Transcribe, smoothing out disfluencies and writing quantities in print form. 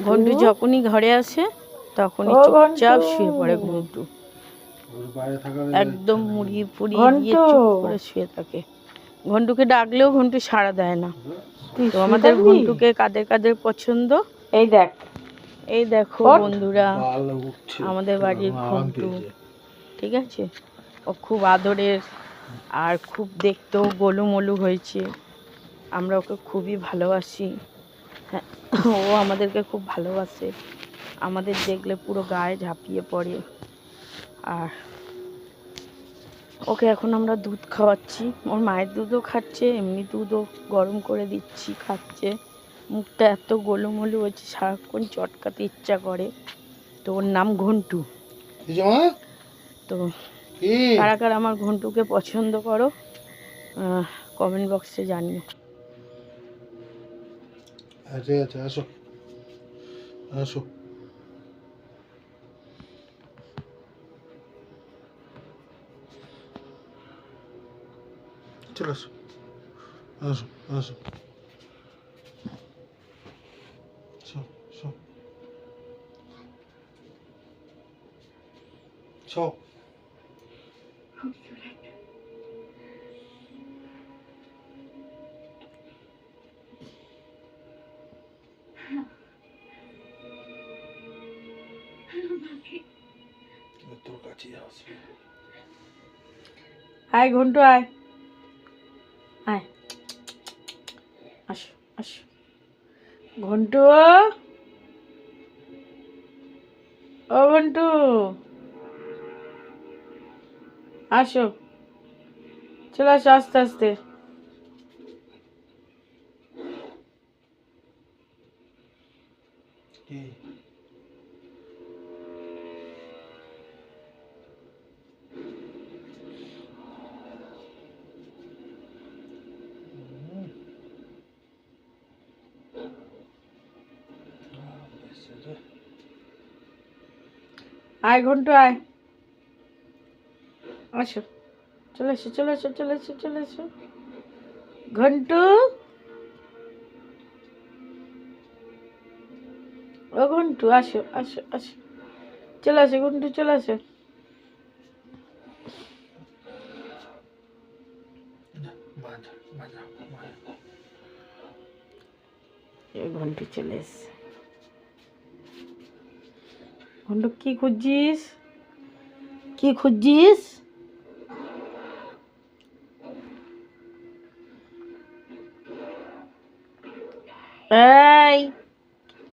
ঘন্টু যখনই ঘরে আসে তখনই চুপচাপ শুয়ে পড়ে ঘন্টু, একদম মুড়িয়ে ফুড়িয়ে দিয়ে চুপ করে শুয়ে থাকে। ঘন্টুকে ডাকলেও ঘন্টু সাড়া দেয় না। তো আমাদের ঘন্টুকে কাদের কাদের পছন্দ, এই দেখো বন্ধুরা, আমাদের বাড়ির ঘন্টু, ঠিক আছে? ও খুব আদরের আর খুব দেখতেও গোলুমলু হয়েছে। আমরা ওকে খুবই ভালোবাসি। হ্যাঁ, ও আমাদেরকে খুব ভালোবাসে, আমাদের দেখলে পুরো গায়ে ঝাঁপিয়ে পড়ে। আর ওকে এখন আমরা দুধ খাওয়াচ্ছি, ওর মায়ের দুধও খাচ্ছে, এমনি দুধও গরম করে দিচ্ছি, খাচ্ছে। মুখটা এত গোলুমলু হয়েছে, সারাক্ষণ চটকাতে ইচ্ছা করে। তো ওর নাম ঘন্টু। তো কারা কারা আমার ঘন্টুকে পছন্দ করো কমেন্ট বক্সে জানিও। আচ্ছা আচ্ছা, আসো আসো, চলে আসো, আসো আসো, সব তোর কাছে আসবে। আয় ঘন্টু, আয় আয়, আসো আসো ঘন্টু, ও ঘন্টু আসো, চলে আসো আস্তে আস্তে। আয় ঘন্টু, আয়, আসো, চলে এসো চলে এসো চলে এসো চলে এসো ঘন্টু, ও ঘন্টু আসো আসো আসো, চলে আসো ঘন্টু, চলে আসো। ঘন্টু চলে এসছে। ঘন্টু কি খুঁজছিস, কি খুঁজছিস? এই